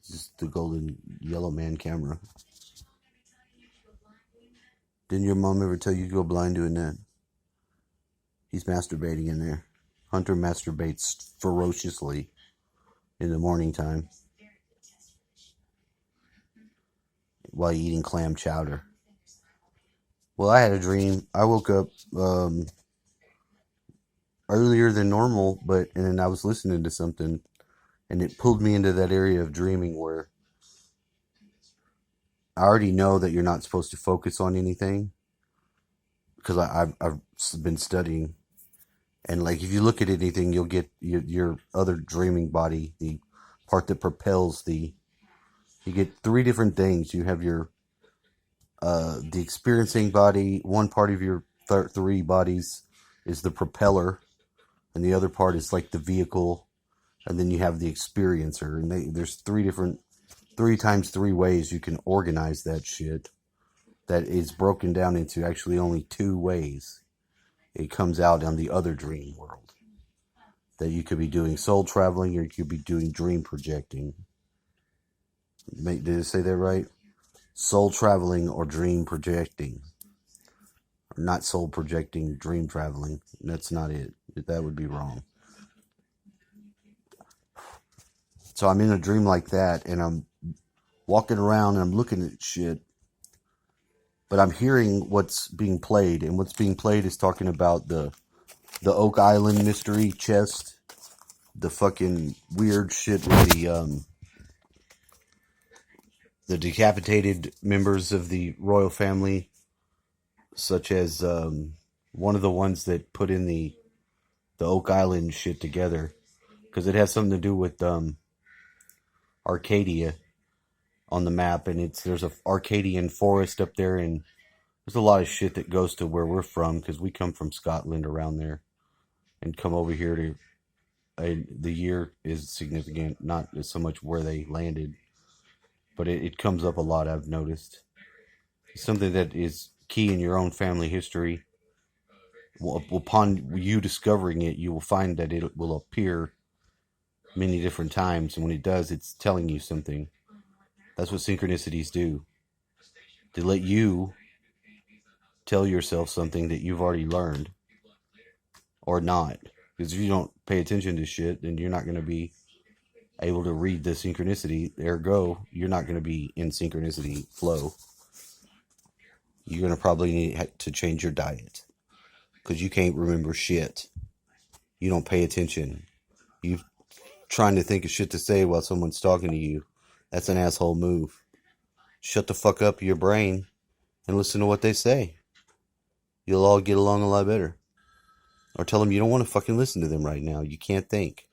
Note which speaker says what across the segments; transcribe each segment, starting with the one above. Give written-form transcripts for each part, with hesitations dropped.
Speaker 1: It's just the golden yellow man camera. Didn't your mom ever tell you to go blind doing that? He's masturbating in there. Hunter masturbates ferociously in the morning time while eating clam chowder. Well, I had a dream. I woke up earlier than normal, and then I was listening to something, and it pulled me into that area of dreaming where I already know that you're not supposed to focus on anything because I've been studying, and like if you look at anything, you'll get your other dreaming body, the part that propels the. You get three different things. You have your the experiencing body. One part of your three bodies is the propeller, and the other part is like the vehicle, and then you have the experiencer. And there's three times three ways you can organize that shit. That is broken down into actually only two ways. It comes out on the other dream world. That you could be doing soul traveling, or you could be doing dream projecting. Did it say that right? Soul traveling or dream projecting. Or not soul projecting, dream traveling. That's not it. That would be wrong. So I'm in a dream like that, and I'm walking around and I'm looking at shit, but I'm hearing what's being played, and what's being played is talking about the Oak Island mystery chest, the fucking weird shit with the decapitated members of the royal family, such as one of the ones that put in the Oak Island shit together, because it has something to do with Arcadia on the map, and there's a Arcadian forest up there, and there's a lot of shit that goes to where we're from, because we come from Scotland around there, and come over here to. The year is significant, not so much where they landed, but it comes up a lot. I've noticed it's something that is key in your own family history. Upon you discovering it, you will find that it will appear many different times, and when it does, it's telling you something. That's what synchronicities do. They let you tell yourself something that you've already learned, or not. Because if you don't pay attention to shit, then you're not going to be able to read the synchronicity. Ergo, you're not going to be in synchronicity flow. You're going to probably need to change your diet, because you can't remember shit. You don't pay attention. You trying to think of shit to say while someone's talking to you. That's an asshole move. Shut the fuck up, your brain, and listen to what they say. You'll all get along a lot better. Or tell them you don't want to fucking listen to them right now. You can't think.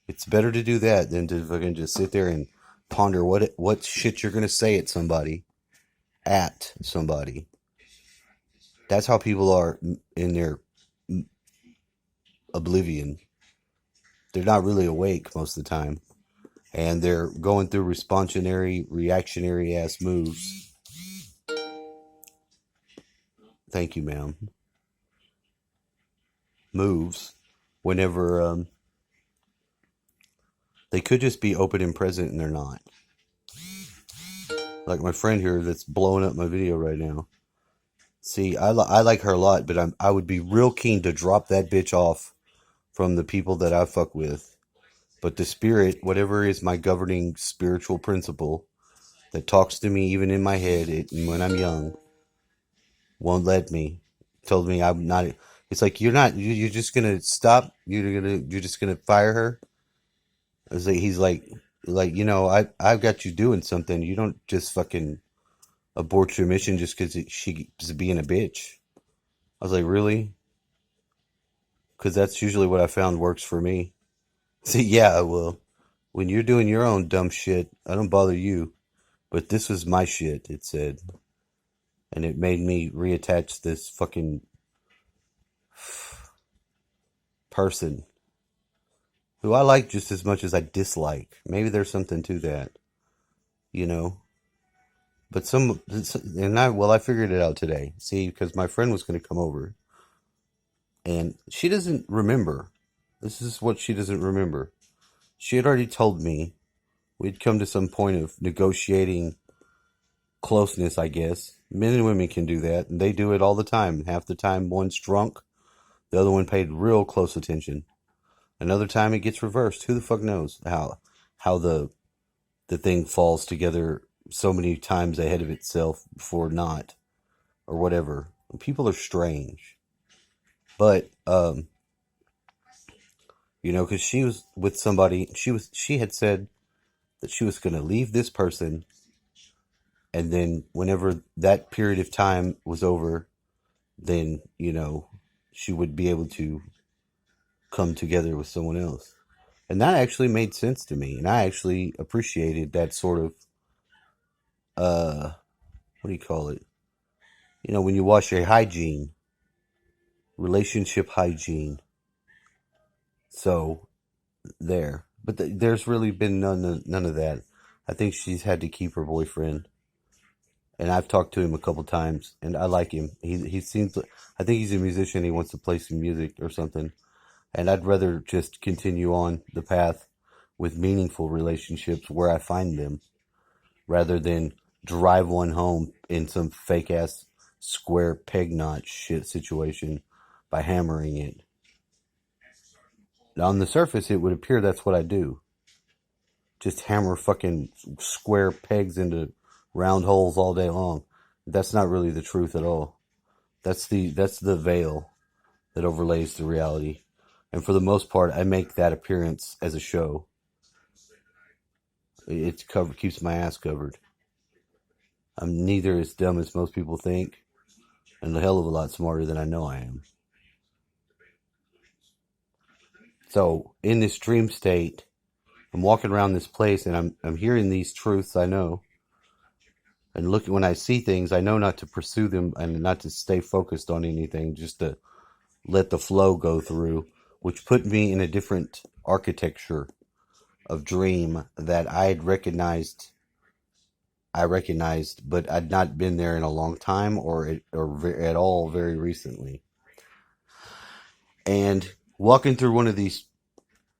Speaker 1: It's better to do that than to fucking just sit there and ponder what shit you're going to say at somebody. That's how people are in their oblivion. They're not really awake most of the time. And they're going through reactionary ass moves. Thank you, ma'am. Moves whenever they could just be open and present, and they're not. Like my friend here that's blowing up my video right now. See, I like her a lot, but I would be real keen to drop that bitch off from the people that I fuck with. But the spirit, whatever is my governing spiritual principle that talks to me even in my head when I'm young, won't let me. Told me I'm not. It's like you're just gonna stop. You're just gonna fire her. He's like I've got you doing something. You don't just fucking abort your mission just because she's being a bitch. I was like, really? Because that's usually what I found works for me. See, yeah, well, when you're doing your own dumb shit, I don't bother you. But this was my shit, it said. And it made me reattach this fucking person who I like just as much as I dislike. Maybe there's something to that, you know? But I figured it out today. See, because my friend was going to come over. And she doesn't remember. This is what she doesn't remember. She had already told me we'd come to some point of negotiating closeness, I guess. Men and women can do that, and they do it all the time. Half the time, one's drunk, the other one paid real close attention. Another time, it gets reversed. Who the fuck knows how the thing falls together so many times ahead of itself before not, or whatever. People are strange, but because she was with somebody, she had said that she was going to leave this person, and then whenever that period of time was over, then she would be able to come together with someone else. And that actually made sense to me, and I actually appreciated that sort of what do you call it? When you wash your hygiene, relationship hygiene. So there, but there's really been none of that. I think she's had to keep her boyfriend, and I've talked to him a couple times, and I like him. He seems, I think he's a musician. He wants to play some music or something, and I'd rather just continue on the path with meaningful relationships where I find them, rather than drive one home in some fake ass square peg knot shit situation by hammering it. On the surface, it would appear that's what I do. Just hammer fucking square pegs into round holes all day long. That's not really the truth at all. That's the veil that overlays the reality. And for the most part, I make that appearance as a show. It keeps my ass covered. I'm neither as dumb as most people think, and a hell of a lot smarter than I know I am. So, in this dream state, I'm walking around this place, and I'm hearing these truths I know. And looking, when I see things, I know not to pursue them and not to stay focused on anything, just to let the flow go through, which put me in a different architecture of dream that I recognized, but I'd not been there in a long time or at all very recently. And walking through one of these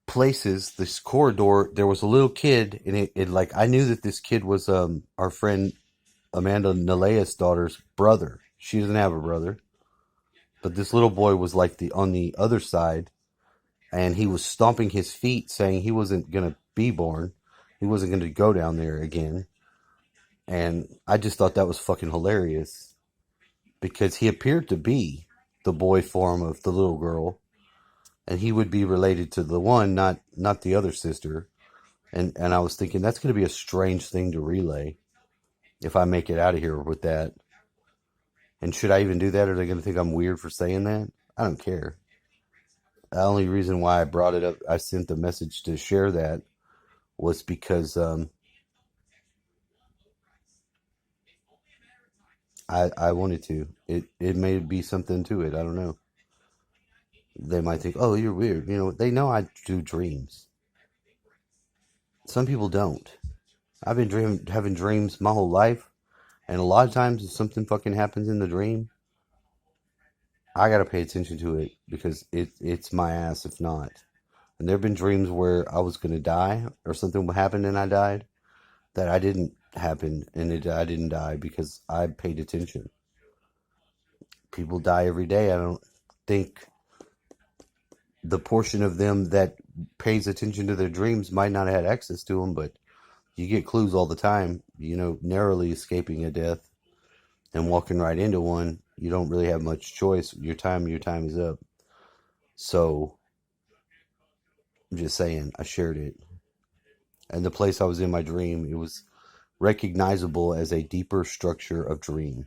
Speaker 1: places, this corridor, there was a little kid, and it like, I knew that this kid was our friend Amanda Nalea's daughter's brother. She doesn't have a brother, but this little boy was like on the other side, and he was stomping his feet, saying he wasn't gonna be born, he wasn't gonna go down there again. And I just thought that was fucking hilarious, because he appeared to be the boy form of the little girl, and he would be related to the one, not the other sister. And I was thinking, that's going to be a strange thing to relay if I make it out of here with that. And should I even do that? Or are they going to think I'm weird for saying that? I don't care. The only reason why I brought it up, I sent the message to share that, was because I wanted to. It may be something to it. I don't know. They might think, oh, you're weird. They know I do dreams. Some people don't. I've been having dreams my whole life, and a lot of times if something fucking happens in the dream, I gotta pay attention to it, because it's my ass if not. And there have been dreams where I was gonna die, or something happened and I died, that I didn't happen, and I didn't die because I paid attention. People die every day. I don't think the portion of them that pays attention to their dreams might not have had access to them, but you get clues all the time, narrowly escaping a death and walking right into one. You don't really have much choice. Your time is up. So, I'm just saying, I shared it. And the place I was in my dream, it was recognizable as a deeper structure of dream.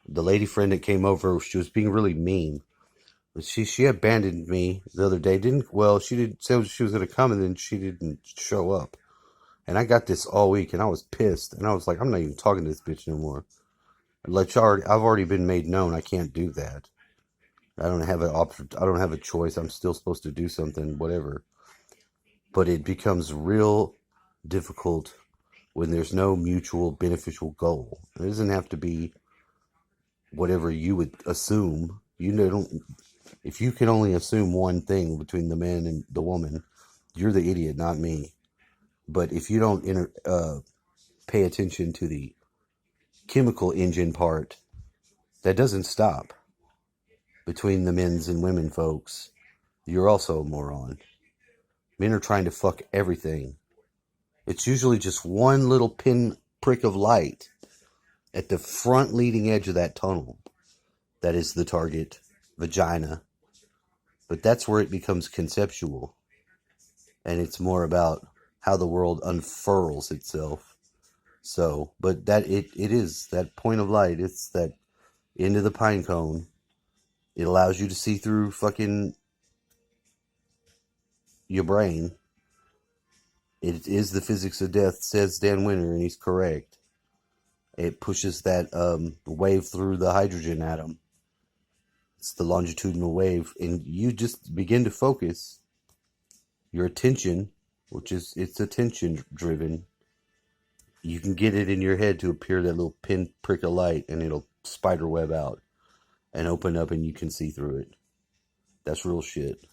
Speaker 1: The lady friend that came over, she was being really mean. She abandoned me the other day. She did say she was going to come, and then she didn't show up. And I got this all week, and I was pissed. And I was like, I'm not even talking to this bitch no more. I've already been made known. I can't do that. I don't have a choice. I'm still supposed to do something, whatever. But it becomes real difficult when there's no mutual beneficial goal. It doesn't have to be whatever you would assume. If you can only assume one thing between the man and the woman, you're the idiot, not me. But if you don't pay attention to the chemical engine part, that doesn't stop. Between the men's and women folks, you're also a moron. Men are trying to fuck everything. It's usually just one little pin prick of light at the front leading edge of that tunnel that is the target vagina. But that's where it becomes conceptual. And it's more about how the world unfurls itself. So, but that it is that point of light. It's that end of the pine cone. It allows you to see through fucking your brain. It is the physics of death, says Dan Winter, and he's correct. It pushes that wave through the hydrogen atom. It's the longitudinal wave, and you just begin to focus your attention, it's attention driven. You can get it in your head to appear that little pin prick of light, and it'll spider web out and open up, and you can see through it. That's real shit.